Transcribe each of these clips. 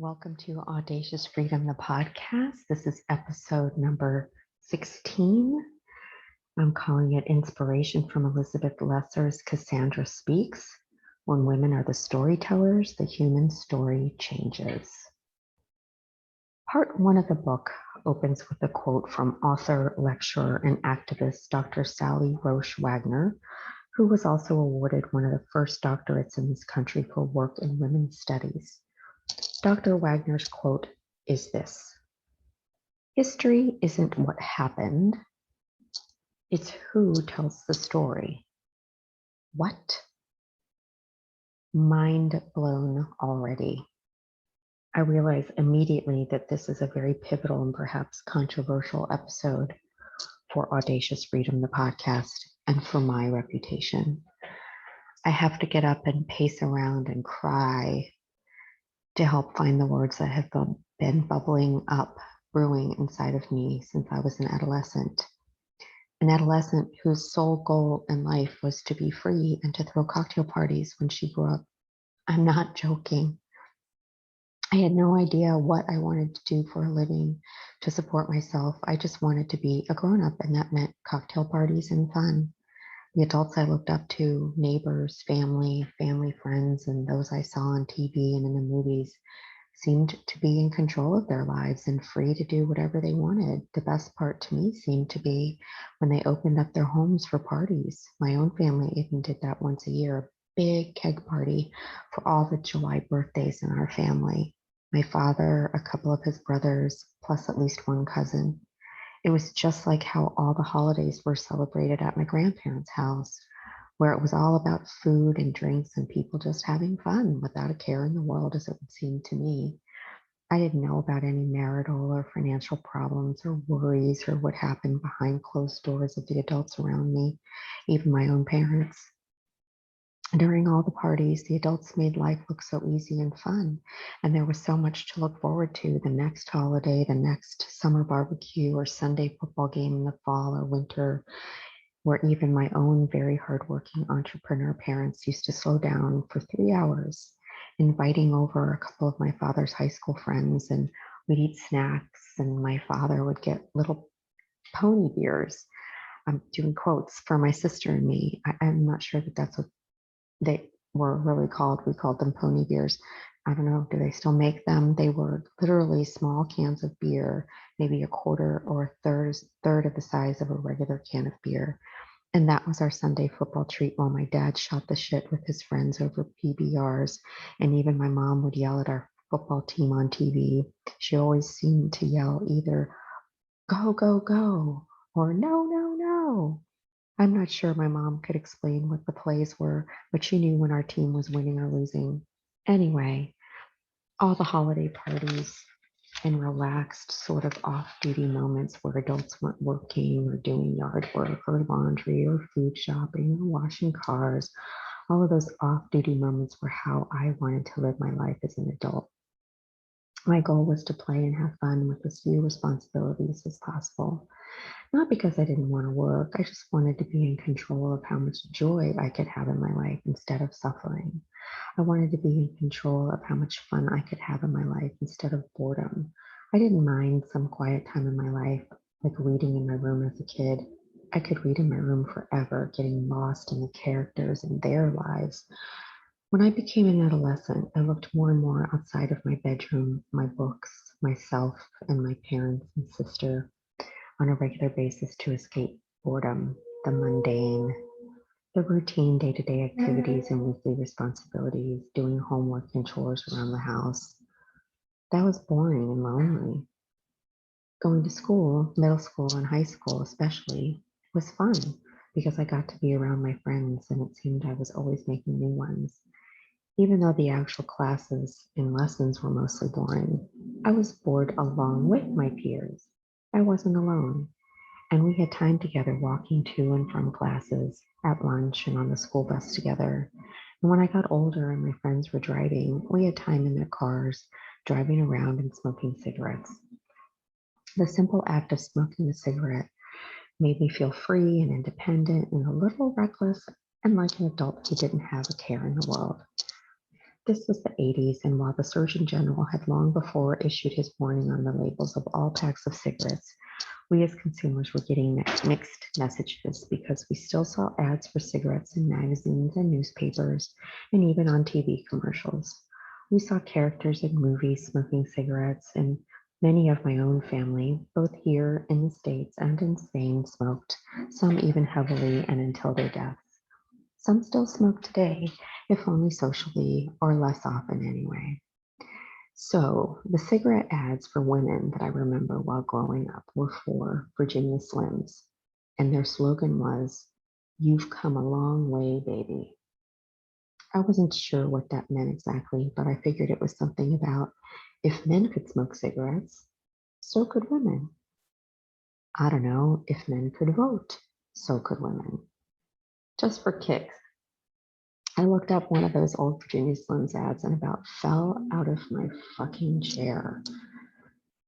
Welcome to Audacious Freedom, the podcast. This is episode number 16. I'm calling it Inspiration from Elizabeth Lesser's Cassandra Speaks. When women are the storytellers, the human story changes. Part 1 of the book opens with a quote from author, lecturer, and activist Dr. Sally Roesch Wagner, who was also awarded one of the first doctorates in this country for work in women's studies. Dr. Wagner's quote is this: "History isn't what happened, it's who tells the story." What? Mind blown already. I realize immediately that this is a very pivotal and perhaps controversial episode for Audacious Freedom, the podcast, and for my reputation. I have to get up and pace around and cry to help find the words that have been bubbling up, brewing inside of me since I was an adolescent whose sole goal in life was to be free and to throw cocktail parties when she grew up. I'm not joking. I had no idea what I wanted to do for a living to support myself. I just wanted to be a grown-up, and that meant cocktail parties and fun. The adults I looked up to, neighbors, family friends, and those I saw on TV and in the movies, seemed to be in control of their lives and free to do whatever they wanted. The best part to me seemed to be when they opened up their homes for parties. My own family even did that once a year, a big keg party for all the July birthdays in our family. My father, a couple of his brothers, plus at least one cousin. It was just like how all the holidays were celebrated at my grandparents' house, where it was all about food and drinks and people just having fun without a care in the world, as it would seem to me. I didn't know about any marital or financial problems or worries or what happened behind closed doors of the adults around me, even my own parents. During all the parties, the adults made life look so easy and fun, and there was so much to look forward to: the next holiday, the next summer barbecue, or Sunday football game in the fall or winter, where even my own very hardworking entrepreneur parents used to slow down for 3 hours, inviting over a couple of my father's high school friends, and we'd eat snacks, and my father would get little pony beers. I'm doing quotes for my sister and me. I'm not sure that that's what they were really called. We called them pony beers. I don't know, do they still make them? They were literally small cans of beer, maybe a quarter or a third of the size of a regular can of beer. And that was our Sunday football treat while my dad shot the shit with his friends over PBRs. And even my mom would yell at our football team on TV. She always seemed to yell either "go, go, go" or "no, no, no." I'm not sure my mom could explain what the plays were, but she knew when our team was winning or losing. Anyway, all the holiday parties and relaxed sort of off-duty moments where adults weren't working or doing yard work or laundry or food shopping or washing cars, all of those off-duty moments were how I wanted to live my life as an adult. My goal was to play and have fun with as few responsibilities as possible. Not because I didn't want to work, I just wanted to be in control of how much joy I could have in my life instead of suffering. I wanted to be in control of how much fun I could have in my life instead of boredom. I didn't mind some quiet time in my life, like reading in my room as a kid. I could read in my room forever, getting lost in the characters and their lives. When I became an adolescent, I looked more and more outside of my bedroom, my books, myself, and my parents and sister on a regular basis to escape boredom, the mundane, the routine day-to-day activities and weekly responsibilities, doing homework and chores around the house. That was boring and lonely. Going to school, middle school and high school especially, was fun because I got to be around my friends and it seemed I was always making new ones. Even though the actual classes and lessons were mostly boring, I was bored along with my peers. I wasn't alone. And we had time together walking to and from classes, at lunch, and on the school bus together. And when I got older and my friends were driving, we had time in their cars, driving around and smoking cigarettes. The simple act of smoking a cigarette made me feel free and independent and a little reckless and like an adult who didn't have a care in the world. This was the 80s, and while the Surgeon General had long before issued his warning on the labels of all packs of cigarettes, we as consumers were getting mixed messages because we still saw ads for cigarettes in magazines and newspapers and even on TV commercials. We saw characters in movies smoking cigarettes, and many of my own family, both here in the States and in Spain, smoked, some even heavily and until their deaths. Some still smoke today, if only socially or less often anyway. So the cigarette ads for women that I remember while growing up were for Virginia Slims, and their slogan was, "You've come a long way, baby." I wasn't sure what that meant exactly, but I figured it was something about if men could smoke cigarettes, so could women. I don't know, if men could vote, so could women. Just for kicks, I looked up one of those old Virginia Slims ads and about fell out of my fucking chair.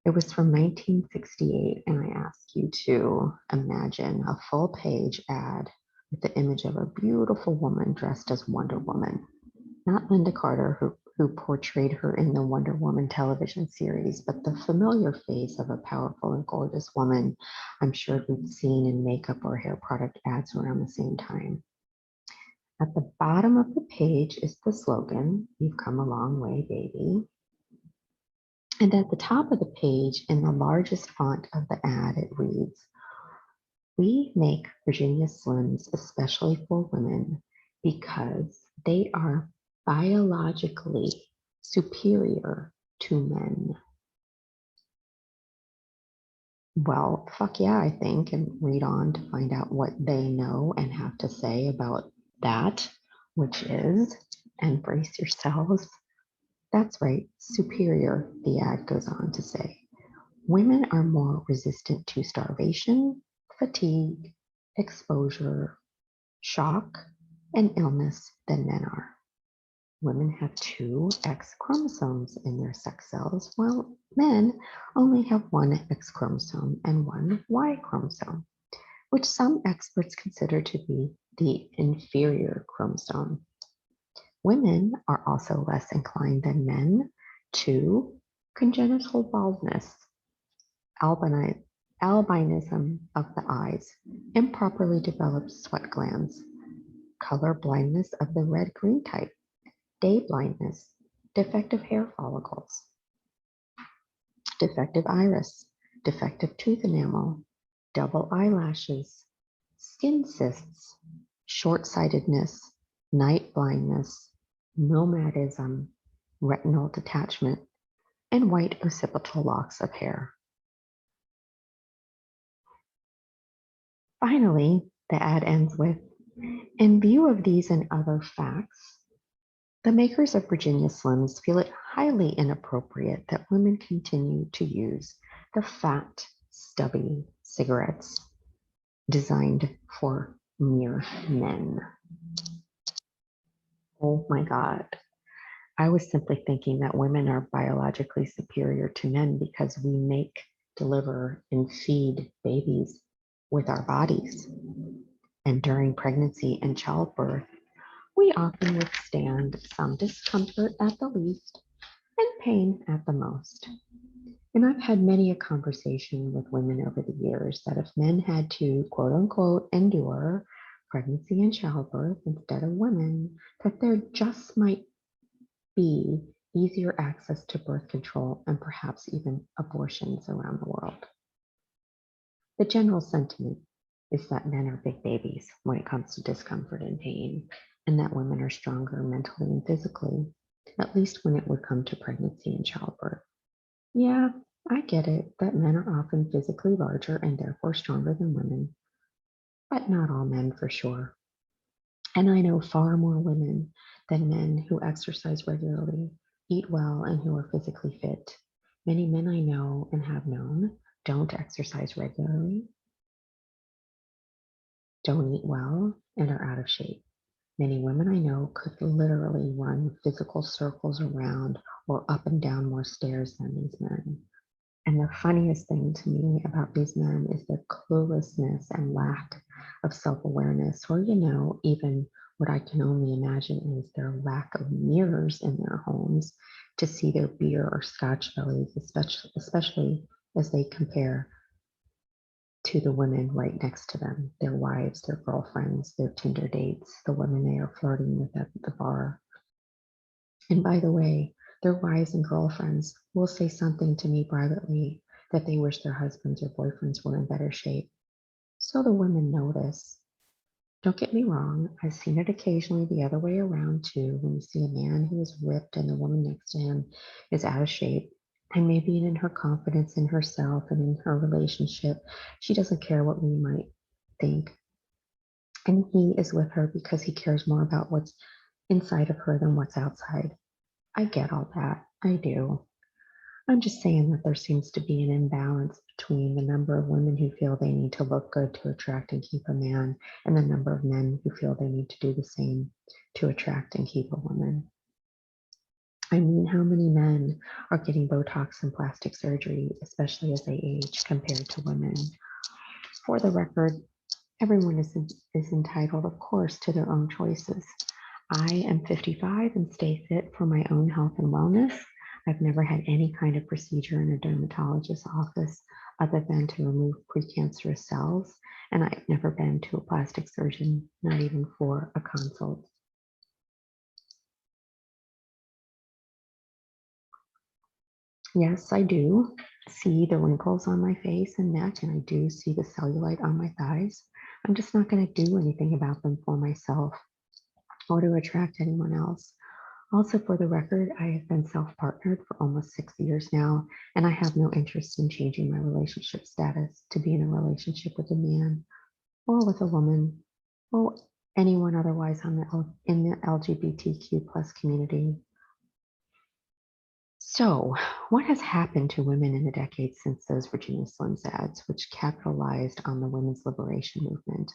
It was from 1968, and I ask you to imagine a full page ad with the image of a beautiful woman dressed as Wonder Woman. Not Linda Carter, who portrayed her in the Wonder Woman television series, but the familiar face of a powerful and gorgeous woman I'm sure we'd seen in makeup or hair product ads around the same time. At the bottom of the page is the slogan, "You've come a long way, baby." And at the top of the page, in the largest font of the ad, it reads, "We make Virginia Slims especially for women because they are biologically superior to men." Well, fuck yeah, I think, and read on to find out what they know and have to say about that, which is, and brace yourselves. That's right, superior, the ad goes on to say. Women are more resistant to starvation, fatigue, exposure, shock, and illness than men are. Women have 2 X chromosomes in their sex cells, while men only have 1 X chromosome and 1 Y chromosome, which some experts consider to be the inferior chromosome. Women are also less inclined than men to congenital baldness, albinism of the eyes, improperly developed sweat glands, color blindness of the red-green type, day blindness, defective hair follicles, defective iris, defective tooth enamel, double eyelashes, skin cysts, short-sightedness, night blindness, nomadism, retinal detachment, and white occipital locks of hair. Finally, the ad ends with, "In view of these and other facts, the makers of Virginia Slims feel it highly inappropriate that women continue to use the fat, stubby cigarettes designed for mere men." Oh my God. I was simply thinking that women are biologically superior to men because we make, deliver, and feed babies with our bodies. And during pregnancy and childbirth, we often withstand some discomfort at the least and pain at the most. And I've had many a conversation with women over the years that if men had to, quote unquote, endure pregnancy and childbirth instead of women, that there just might be easier access to birth control and perhaps even abortions around the world. The general sentiment is that men are big babies when it comes to discomfort and pain, and that women are stronger mentally and physically, at least when it would come to pregnancy and childbirth. Yeah, I get it that men are often physically larger and therefore stronger than women, but not all men for sure. And I know far more women than men who exercise regularly, eat well, and who are physically fit. Many men I know and have known don't exercise regularly, don't eat well, and are out of shape. Many women I know could literally run physical circles around or up and down more stairs than these men. And the funniest thing to me about these men is their cluelessness and lack of self-awareness, or, even What I can only imagine is their lack of mirrors in their homes to see their beer or scotch bellies, especially as they compare to the women right next to them, their wives, their girlfriends, their Tinder dates, the women they are flirting with at the bar. And by the way, their wives and girlfriends will say something to me privately that they wish their husbands or boyfriends were in better shape. So the women notice. Don't get me wrong, I've seen it occasionally the other way around too, when you see a man who is ripped and the woman next to him is out of shape. And maybe in her confidence in herself and in her relationship, she doesn't care what we might think. And he is with her because he cares more about what's inside of her than what's outside. I get all that. I do. I'm just saying that there seems to be an imbalance between the number of women who feel they need to look good to attract and keep a man and the number of men who feel they need to do the same to attract and keep a woman. I mean, how many men are getting Botox and plastic surgery, especially as they age, compared to women? For the record, everyone is entitled, of course, to their own choices. I am 55 and stay fit for my own health and wellness. I've never had any kind of procedure in a dermatologist's office other than to remove precancerous cells, and I've never been to a plastic surgeon, not even for a consult. Yes, I do see the wrinkles on my face and neck, and I do see the cellulite on my thighs. I'm just not going to do anything about them for myself or to attract anyone else. Also, for the record, I have been self-partnered for almost 6 years now, and I have no interest in changing my relationship status to be in a relationship with a man or with a woman or anyone otherwise in the LGBTQ plus community. So, what has happened to women in the decades since those Virginia Slims ads, which capitalized on the women's liberation movement?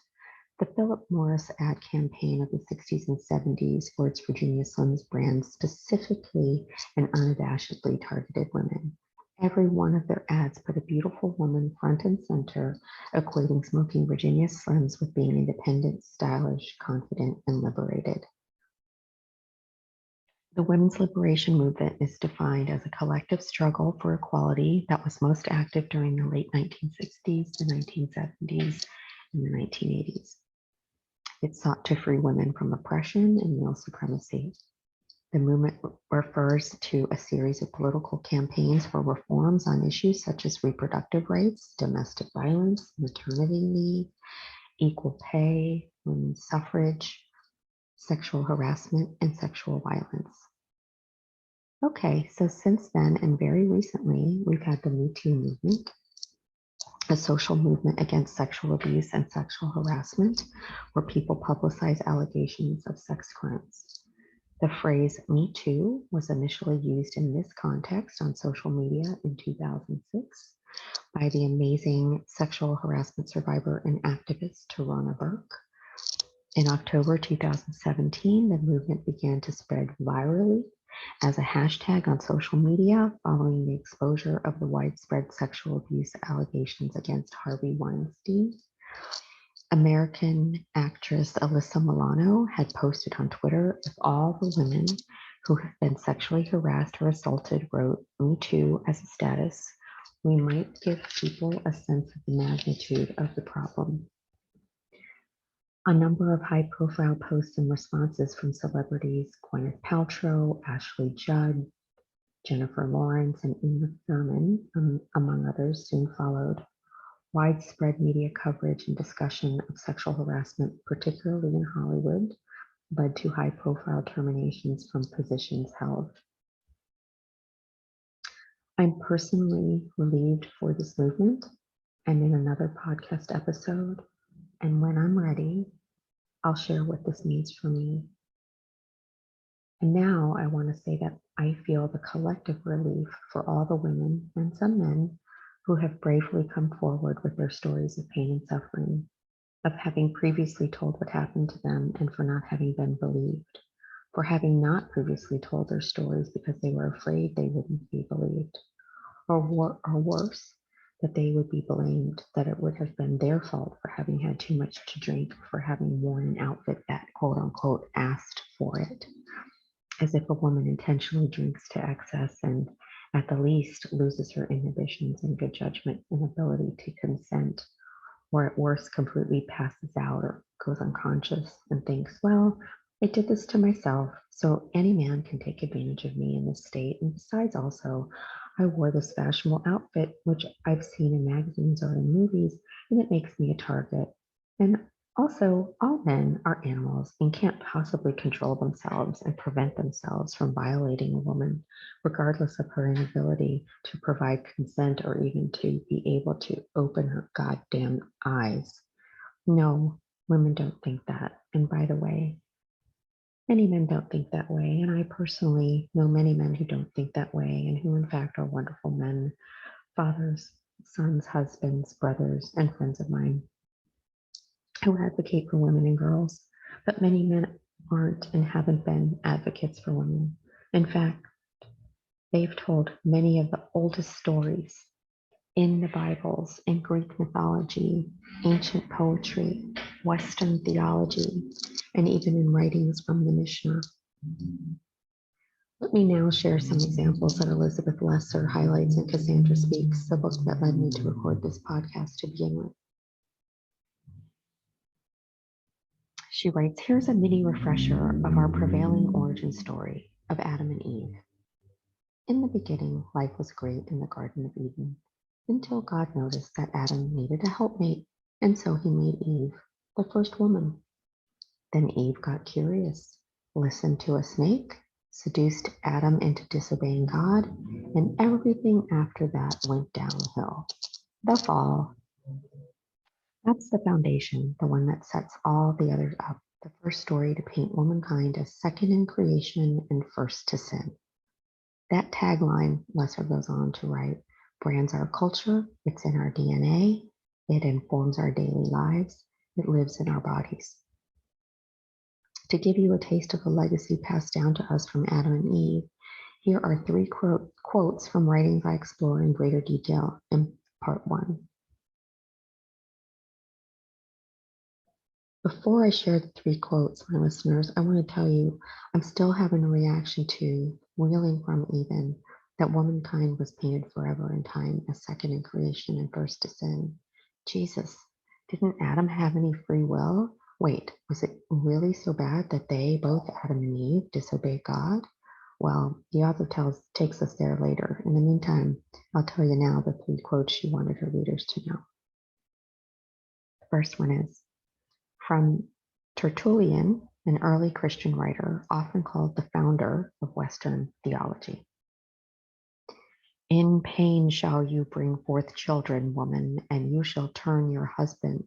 The Philip Morris ad campaign of the 60s and 70s for its Virginia Slims brand specifically and unabashedly targeted women. Every one of their ads put a beautiful woman front and center, equating smoking Virginia Slims with being independent, stylish, confident, and liberated. The women's liberation movement is defined as a collective struggle for equality that was most active during the late 1960s, the 1970s, and the 1980s. It sought to free women from oppression and male supremacy. The movement refers to a series of political campaigns for reforms on issues such as reproductive rights, domestic violence, maternity leave, equal pay, women's suffrage, sexual harassment, and sexual violence. Okay, so since then and very recently, we've had the Me Too movement, a social movement against sexual abuse and sexual harassment, where people publicize allegations of sex crimes. The phrase Me Too was initially used in this context on social media in 2006 by the amazing sexual harassment survivor and activist Tarana Burke. In October 2017, the movement began to spread virally as a hashtag on social media following the exposure of the widespread sexual abuse allegations against Harvey Weinstein. American actress Alyssa Milano had posted on Twitter, if all the women who have been sexually harassed or assaulted wrote Me Too as a status, we might give people a sense of the magnitude of the problem. A number of high-profile posts and responses from celebrities, Gwyneth Paltrow, Ashley Judd, Jennifer Lawrence, and Uma Thurman, among others, soon followed. Widespread media coverage and discussion of sexual harassment, particularly in Hollywood, led to high-profile terminations from positions held. I'm personally relieved for this movement. I'm in another podcast episode, and when I'm ready, I'll share what this means for me. And now I want to say that I feel the collective relief for all the women and some men who have bravely come forward with their stories of pain and suffering, of having previously told what happened to them and for not having been believed, for having not previously told their stories because they were afraid they wouldn't be believed, or worse, that they would be blamed, that it would have been their fault for having had too much to drink, for having worn an outfit that quote unquote asked for it, as if a woman intentionally drinks to excess and at the least loses her inhibitions and good judgment and ability to consent, or at worst completely passes out or goes unconscious and thinks, well, I did this to myself, so any man can take advantage of me in this state. And besides, also, I wore this fashionable outfit, which I've seen in magazines or in movies, and it makes me a target. And also, all men are animals and can't possibly control themselves and prevent themselves from violating a woman, regardless of her inability to provide consent or even to be able to open her goddamn eyes. No, women don't think that. And by the way, many men don't think that way. And I personally know many men who don't think that way and who, in fact, are wonderful men, fathers, sons, husbands, brothers, and friends of mine who advocate for women and girls, but many men aren't and haven't been advocates for women. In fact, they've told many of the oldest stories in the Bibles, in Greek mythology, ancient poetry, Western theology, and even in writings from the Mishnah. Let me now share some examples that Elizabeth Lesser highlights in Cassandra Speaks, the book that led me to record this podcast to begin with. She writes, here's a mini refresher of our prevailing origin story of Adam and Eve. In the beginning, life was great in the Garden of Eden, until God noticed that Adam needed a helpmate, and so he made Eve, the first woman. Then Eve got curious, listened to a snake, seduced Adam into disobeying God, and everything after that went downhill. The fall. That's the foundation, the one that sets all the others up. The first story to paint womankind as second in creation and first to sin. That tagline, Lesser goes on to write, brands our culture, it's in our DNA, it informs our daily lives, it lives in our bodies. To give you a taste of the legacy passed down to us from Adam and Eve, here are 3 quotes from writings I explore in greater detail in part 1. Before I share the 3 quotes, my listeners, I want to tell you I'm still having a reaction to, reeling from even, that womankind was painted forever in time as second in creation and first to sin. Jesus, didn't Adam have any free will? Wait, was it really so bad that they, both Adam and Eve, disobeyed God? Well, the author takes us there later. In the meantime, I'll tell you now the 3 quotes she wanted her readers to know. The first one is from Tertullian, an early Christian writer, often called the founder of Western theology. In pain shall you bring forth children, woman, and you shall turn your husband,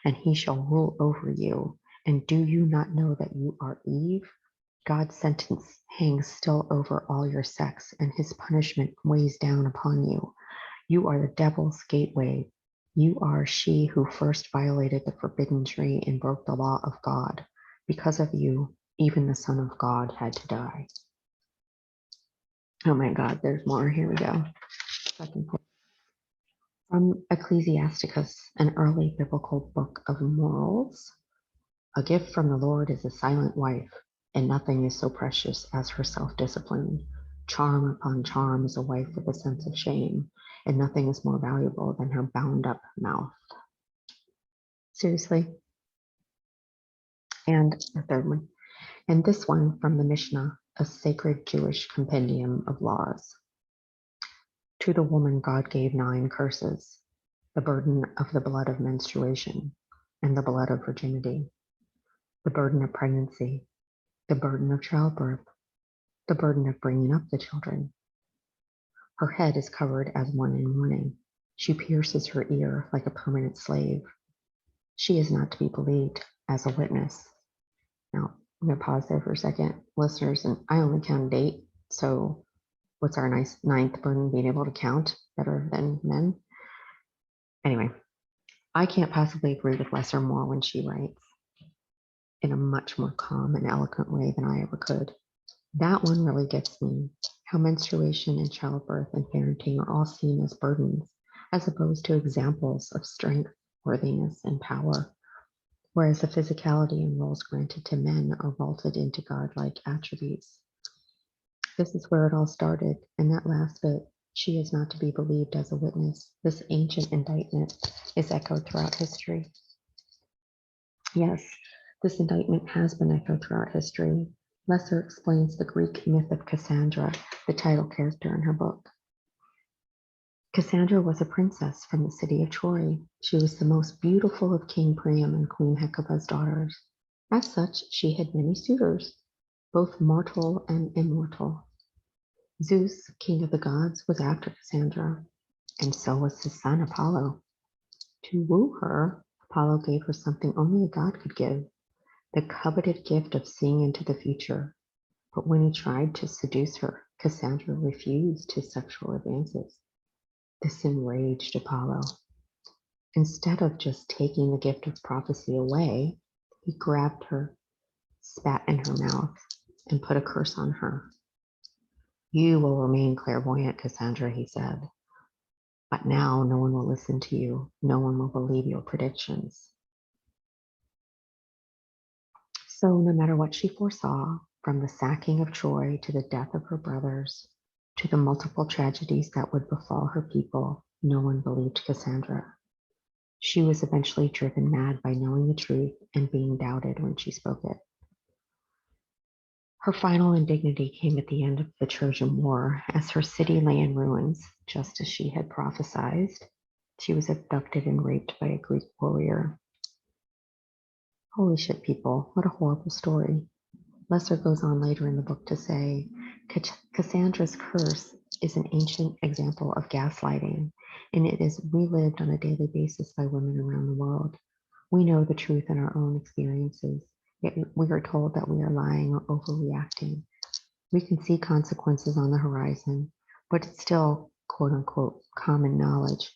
and he shall rule over you. And do you not know that you are Eve? God's sentence hangs still over all your sex, and his punishment weighs down upon you. You are the devil's gateway. You are she who first violated the forbidden tree and broke the law of God. Because of you, even the Son of God had to die. Oh my God, there's more. Here we go. Second quote. From Ecclesiasticus, an early biblical book of morals. A gift from the Lord is a silent wife, and nothing is so precious as her self-discipline. Charm upon charm is a wife with a sense of shame, and nothing is more valuable than her bound-up mouth. Seriously? And the third one. And this one from the Mishnah, a sacred Jewish compendium of laws. To the woman God gave 9 curses, the burden of the blood of menstruation, and the blood of virginity, the burden of pregnancy, the burden of childbirth, the burden of bringing up the children. Her head is covered as one in mourning. She pierces her ear like a permanent slave. She is not to be believed as a witness. Now, I'm going to pause there for a second, listeners, and I only counted 8, so what's our nice 9th burden, being able to count better than men? Anyway, I can't possibly agree with Lesser more when she writes in a much more calm and eloquent way than I ever could. That one really gets me, how menstruation and childbirth and parenting are all seen as burdens, as opposed to examples of strength, worthiness, and power. whereas the physicality and roles granted to men are vaulted into godlike attributes. This is where it all started, and that last bit, she is not to be believed as a witness. This ancient indictment is echoed throughout history. Yes, this indictment has been echoed throughout history. Nassar explains the Greek myth of Cassandra, the title character in her book. Cassandra was a princess from the city of Troy. She was the most beautiful of King Priam and Queen Hecuba's daughters. As such, she had many suitors, both mortal and immortal. Zeus, king of the gods, was after Cassandra, and so was his son Apollo. To woo her, Apollo gave her something only a god could give, the coveted gift of seeing into the future. But when he tried to seduce her, Cassandra refused his sexual advances. This enraged Apollo. Instead of just taking the gift of prophecy away, he grabbed her, spat in her mouth, and put a curse on her. You will remain clairvoyant, Cassandra, he said. But now no one will listen to you. No one will believe your predictions. So no matter what she foresaw, from the sacking of Troy to the death of her brothers, to the multiple tragedies that would befall her people, no one believed Cassandra. She was eventually driven mad by knowing the truth and being doubted when she spoke it. Her final indignity came at the end of the Trojan War, as her city lay in ruins, just as she had prophesied. She was abducted and raped by a Greek warrior. Holy shit, people, what a horrible story. Nassar goes on later in the book to say, Cassandra's curse is an ancient example of gaslighting, and it is relived on a daily basis by women around the world. We know the truth in our own experiences, yet we are told that we are lying or overreacting. We can see consequences on the horizon, but it's still, quote unquote, common knowledge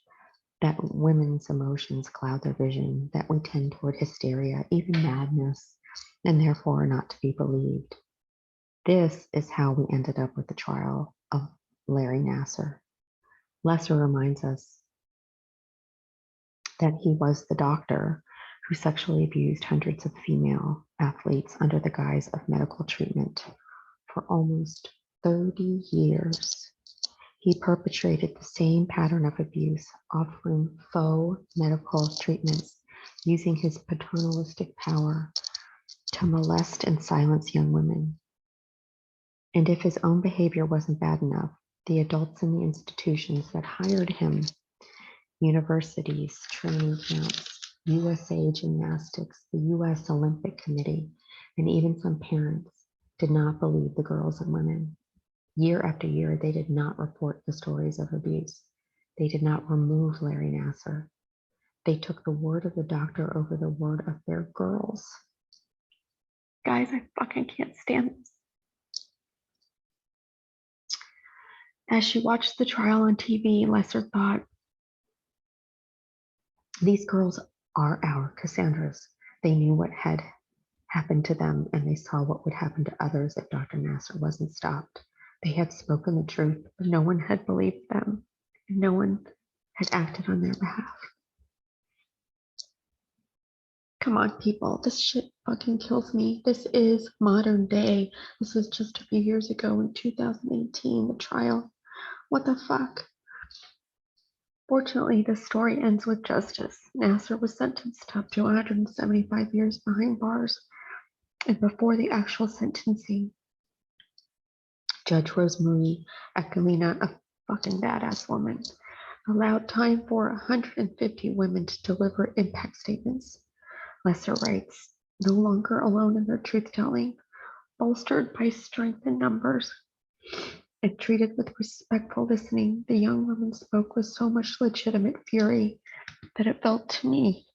that women's emotions cloud their vision, that we tend toward hysteria, even madness, and therefore are not to be believed. This is how we ended up with the trial of Larry Nassar. Nassar reminds us that he was the doctor who sexually abused hundreds of female athletes under the guise of medical treatment for almost 30 years. He perpetrated the same pattern of abuse, offering faux medical treatments, using his paternalistic power to molest and silence young women. And if his own behavior wasn't bad enough, the adults in the institutions that hired him, universities, training camps, USA Gymnastics, the US Olympic Committee, and even some parents did not believe the girls and women. Year after year, they did not report the stories of abuse. They did not remove Larry Nassar. They took the word of the doctor over the word of their girls. Guys, I fucking can't stand this. As she watched the trial on TV, Nassar thought, these girls are our Cassandras. They knew what had happened to them, and they saw what would happen to others if Dr. Nassar wasn't stopped. They had spoken the truth, but no one had believed them, and no one had acted on their behalf. Come on, people, this shit fucking kills me. This is modern day. This was just a few years ago in 2018, the trial. What the fuck? Fortunately, this story ends with justice. Nassar was sentenced up to 175 years behind bars, and before the actual sentencing, Judge Rosemary Aquilina, a fucking badass woman, allowed time for 150 women to deliver impact statements. Nassar writes, no longer alone in their truth-telling, bolstered by strength in numbers, and treated with respectful listening, the young woman spoke with so much legitimate fury that it felt to me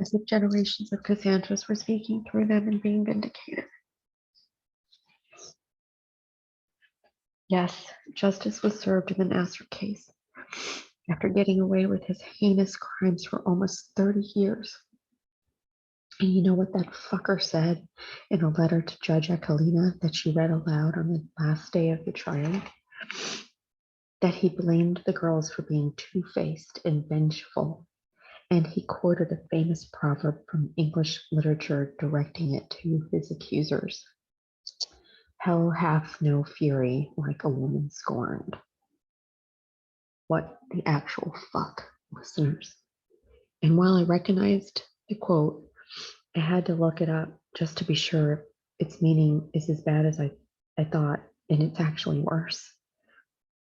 as if generations of Cassandras were speaking through them and being vindicated. Yes, justice was served in the Nassar case. After getting away with his heinous crimes for almost 30 years. And you know what that fucker said in a letter to Judge Aquilina that she read aloud on the last day of the trial? That he blamed the girls for being two-faced and vengeful, And he quoted a famous proverb from English literature, directing it to his accusers. Hell hath no fury like a woman scorned. What the actual fuck, listeners? And while I recognized the quote, I had to look it up just to be sure its meaning is as bad as I thought, and it's actually worse.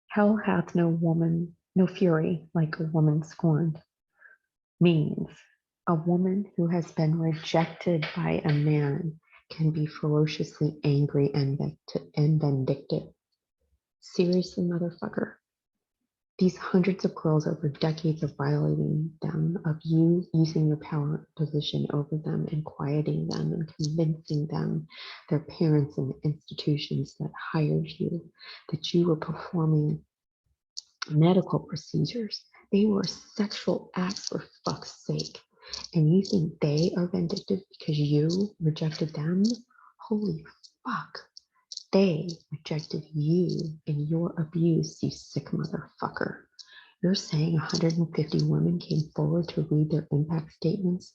Hell hath no fury like a woman scorned means a woman who has been rejected by a man can be ferociously angry and vindictive. Seriously, motherfucker. These hundreds of girls over decades of violating them, of you using your power position over them and quieting them and convincing them, their parents and the institutions that hired you, that you were performing medical procedures. They were sexual acts for fuck's sake. And you think they are vindictive because you rejected them? Holy fuck. They rejected you in your abuse, you sick motherfucker. You're saying 150 women came forward to read their impact statements?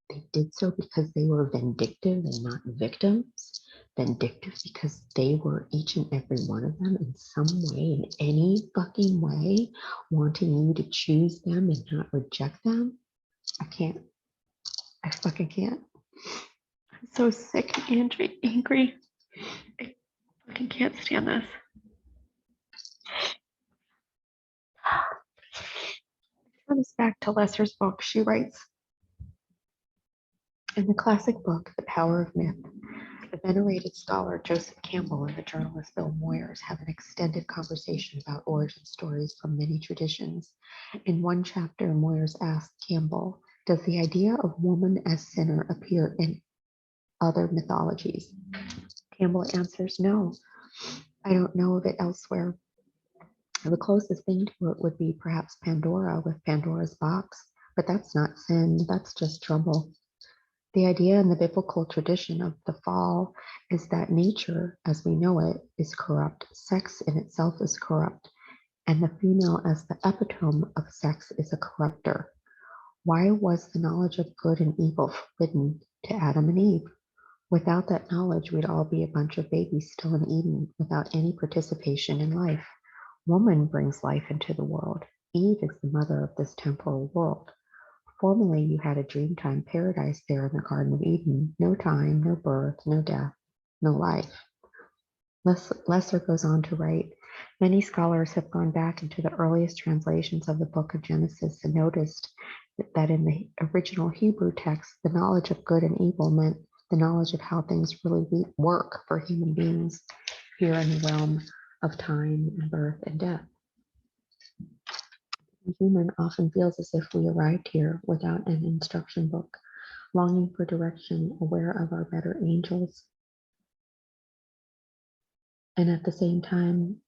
They did so because they were vindictive and not victims? Vindictive because they were, each and every one of them, in some way, in any fucking way, wanting you to choose them and not reject them? I can't. I fucking can't. I'm so sick and angry. I fucking can't stand this. Turn this back to Lesser's book. She writes, in the classic book, The Power of Myth, the venerated scholar Joseph Campbell and the journalist Bill Moyers have an extended conversation about origin stories from many traditions. In one chapter, Moyers asks Campbell, does the idea of woman as sinner appear in other mythologies? Campbell answers, no, I don't know of it elsewhere. The closest thing to it would be perhaps Pandora with Pandora's box, but that's not sin, that's just trouble. The idea in the biblical tradition of the fall is that nature, as we know it, is corrupt. Sex in itself is corrupt, and the female as the epitome of sex is a corrupter. Why was the knowledge of good and evil forbidden to Adam and Eve? Without that knowledge, we'd all be a bunch of babies still in Eden, without any participation in life. Woman brings life into the world. Eve is the mother of this temporal world. Formerly, you had a dreamtime paradise there in the Garden of Eden. No time, no birth, no death, no life. Lesser goes on to write, many scholars have gone back into the earliest translations of the book of Genesis and noticed that in the original Hebrew text, the knowledge of good and evil meant the knowledge of how things really work for human beings here in the realm of time and birth and death. The human often feels as if we arrived here without an instruction book, longing for direction, aware of our better angels, and at the same time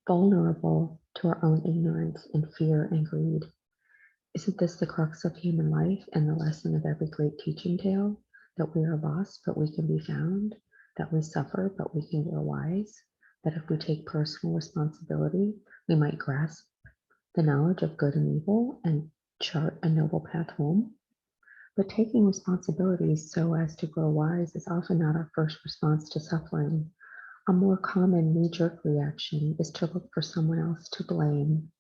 vulnerable to our own ignorance and fear and greed. Isn't this the crux of human life and the lesson of every great teaching tale? That we are lost, but we can be found, that we suffer, but we can grow wise, that if we take personal responsibility, we might grasp the knowledge of good and evil and chart a noble path home. But taking responsibilities so as to grow wise is often not our first response to suffering. A more common knee-jerk reaction is to look for someone else to blame.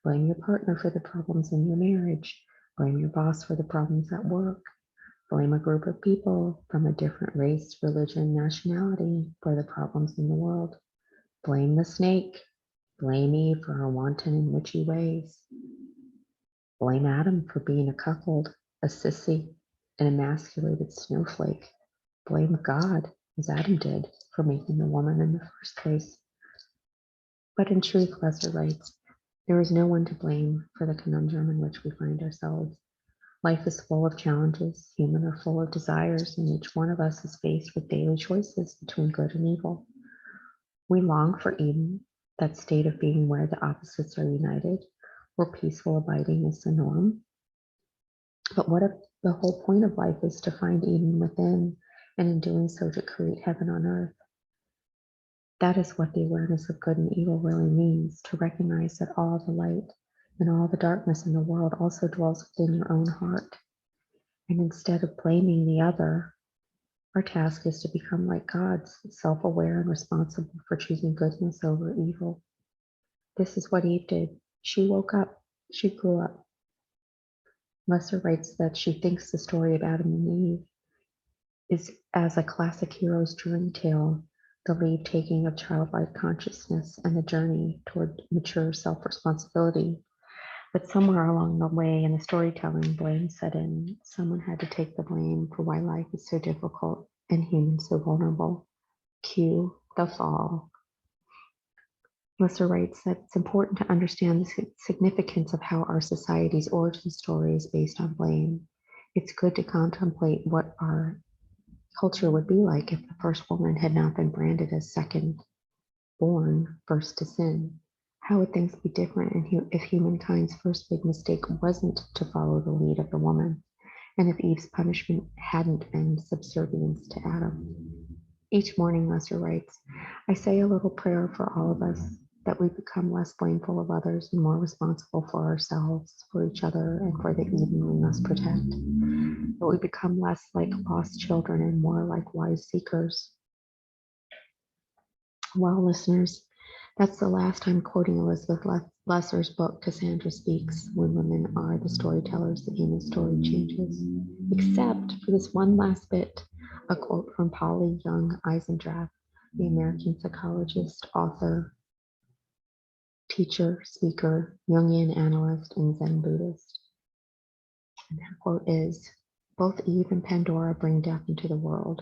Blame your partner for the problems in your marriage. Blame your boss for the problems at work. Blame a group of people from a different race, religion, nationality for the problems in the world. Blame the snake. Blame Eve for her wanton and witchy ways. Blame Adam for being a cuckold, a sissy, an emasculated snowflake. Blame God, as Adam did, for making the woman in the first place. But in truth, Lesser writes, there is no one to blame for the conundrum in which we find ourselves. Life is full of challenges. Humans are full of desires, and each one of us is faced with daily choices between good and evil. We long for Eden, that state of being where the opposites are united, where peaceful abiding is the norm. But what if the whole point of life is to find Eden within, and in doing so to create heaven on earth? That is what the awareness of good and evil really means, to recognize that all the light And all the darkness in the world also dwells within your own heart. And instead of blaming the other, our task is to become like gods, self-aware and responsible for choosing goodness over evil. This is what Eve did. She woke up. She grew up. Nassar writes that she thinks the story of Adam and Eve is as a classic hero's journey tale, the lead taking of childlike consciousness and the journey toward mature self-responsibility. But somewhere along the way in the storytelling, blame set in. Someone had to take the blame for why life is so difficult and humans so vulnerable. Cue the fall. Nassar writes that it's important to understand the significance of how our society's origin story is based on blame. It's good to contemplate what our culture would be like if the first woman had not been branded as second born, first to sin. How would things be different if humankind's first big mistake wasn't to follow the lead of the woman, and if Eve's punishment hadn't been subservience to Adam? Each morning, Nassar writes, I say a little prayer for all of us, that we become less blameful of others and more responsible for ourselves, for each other, and for the Eden we must protect. That we become less like lost children and more like wise seekers. Well, listeners, that's the last time quoting Elizabeth Lesser's book, Cassandra Speaks, When Women Are the Storytellers, the Human Story Changes. Except for this one last bit, a quote from Polly Young Eisendrath, the American psychologist, author, teacher, speaker, Jungian analyst, and Zen Buddhist. And that quote is, both Eve and Pandora bring death into the world.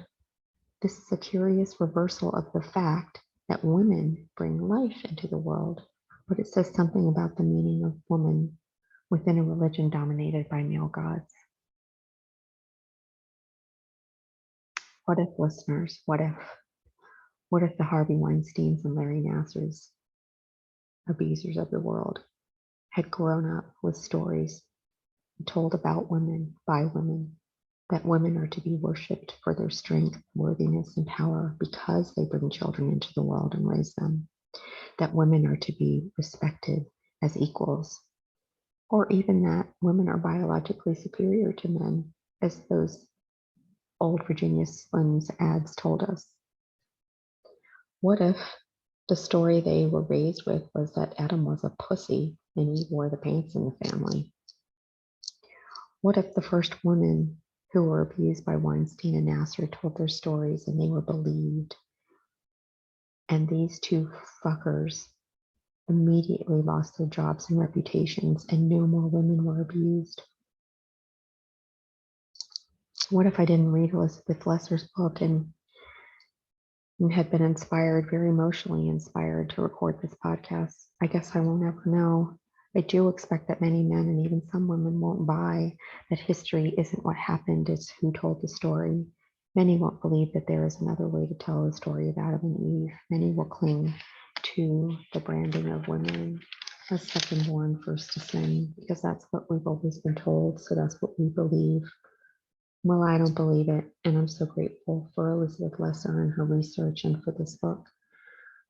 This is a curious reversal of the fact that women bring life into the world, but it says something about the meaning of woman within a religion dominated by male gods. What if, listeners, what if the Harvey Weinsteins and Larry Nassar's abusers of the world had grown up with stories told about women by women, that women are to be worshipped for their strength, worthiness, and power because they bring children into the world and raise them, that women are to be respected as equals, or even that women are biologically superior to men, as those old Virginia Slims ads told us. What if the story they were raised with was that Adam was a pussy and Eve wore the pants in the family? What if the first women who were abused by Weinstein and Nassar told their stories and they were believed, and these two fuckers immediately lost their jobs and reputations and no more women were abused? What if I didn't read Elizabeth Lesser's book and had been inspired, very emotionally inspired, to record this podcast? I guess I won't ever know. I do expect that many men and even some women won't buy that history isn't what happened, it's who told the story. Many won't believe that there is another way to tell the story of Adam and Eve. Many will cling to the branding of women as second born, first to sin, because that's what we've always been told, so that's what we believe. Well, I don't believe it, and I'm so grateful for Elizabeth Lesser and her research and for this book.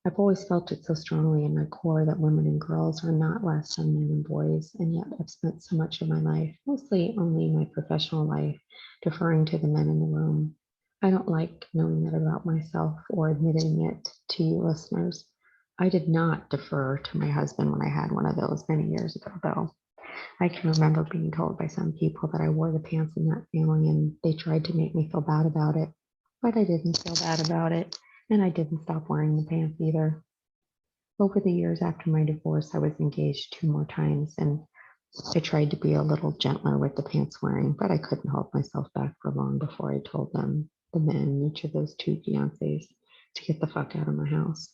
I've always felt it so strongly in my core that women and girls are not less than men and boys, and yet I've spent so much of my life, mostly only my professional life, deferring to the men in the room. I don't like knowing that about myself or admitting it to you listeners. I did not defer to my husband when I had one of those many years ago, though. I can remember being told by some people that I wore the pants in that family, and they tried to make me feel bad about it, but I didn't feel bad about it. And I didn't stop wearing the pants either. Over the years after my divorce, I was engaged 2 more times, and I tried to be a little gentler with the pants wearing, but I couldn't hold myself back for long before I told them, the men, each of those 2 fiancés, to get the fuck out of my house.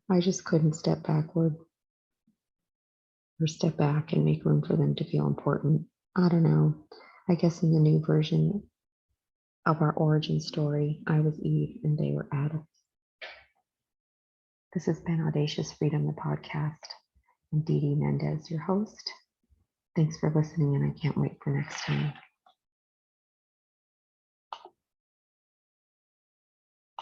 I just couldn't step backward or step back and make room for them to feel important. I don't know. I guess in the new version of our origin story, I was Eve and they were Adam. This has been Audacious Freedom, the podcast. I'm Dee Dee Mendez, your host. Thanks for listening, and I can't wait for next time.